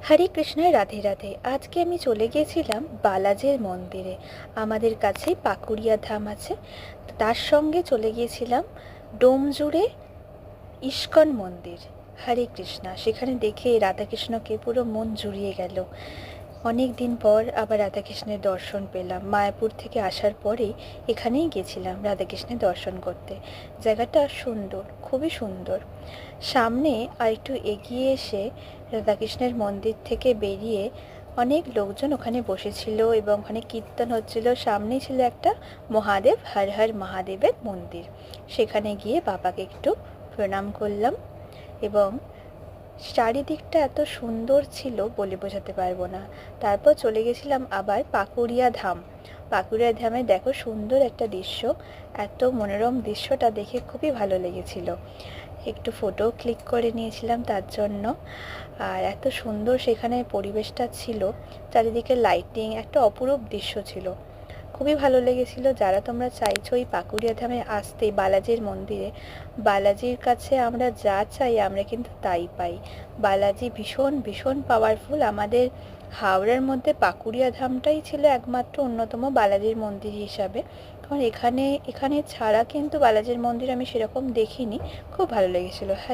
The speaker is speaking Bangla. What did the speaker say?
হরে কৃষ্ণ, রাধে রাধে। আজকে আমি চলে গিয়েছিলাম বালাজির মন্দিরে। আমাদের কাছেই পাকুড়িয়া ধাম আছে, তো তার সঙ্গে চলে গিয়েছিলাম ডোমজুড়ে ইস্কন মন্দির। হরে কৃষ্ণা, সেখানে দেখে রাধাকৃষ্ণকে পুরো মন জুড়িয়ে গেল। অনেক দিন পর আবার রাধাকৃষ্ণের দর্শন পেলাম। মায়াপুর থেকে আসার পরেই এখানেই গেছিলাম রাধাকৃষ্ণের দর্শন করতে। জায়গাটা সুন্দর, খুবই সুন্দর। সামনে আর একটু এগিয়ে এসে রাধাকৃষ্ণের মন্দির থেকে বেরিয়ে অনেক লোকজন ওখানে বসেছিল এবং ওখানে কীর্তন হচ্ছিল। সামনেই ছিল একটা মহাদেব, হর হর মহাদেবের মন্দির। সেখানে গিয়ে বাবাকে একটু প্রণাম করলাম এবং চারিদিকটা এত সুন্দর ছিল বলে বোঝাতে পারবো না। তারপর চলে গেছিলাম আবার পাকুড়িয়া ধাম। পাকুড়িয়া ধামে দেখো সুন্দর একটা দৃশ্য, এত মনোরম দৃশ্যটা দেখে খুবই ভালো লেগেছিল। একটু ফটো ক্লিক করে নিয়েছিলাম তার জন্য। আর এত সুন্দর সেখানে পরিবেশটা ছিল, চারিদিকে লাইটিং, একটা অপরূপ দৃশ্য ছিল। খুবই ভালো লেগেছিল। যারা তোমরা চাইছো এই পাকুড়িয়া ধামে আসতে, বালাজির মন্দিরে, বালাজির কাছে আমরা যা চাই আমরা কিন্তু তাই পাই। বালাজি ভীষণ ভীষণ পাওয়ারফুল। আমাদের হাওড়ার মধ্যে পাকুড়িয়া ধামটাই ছিল একমাত্র অন্যতম বালাজির মন্দির হিসাবে। কারণ এখানে এখানে ছাড়া কিন্তু বালাজির মন্দির আমি সেরকম দেখিনি। খুব ভালো লেগেছিল। হ্যাঁ।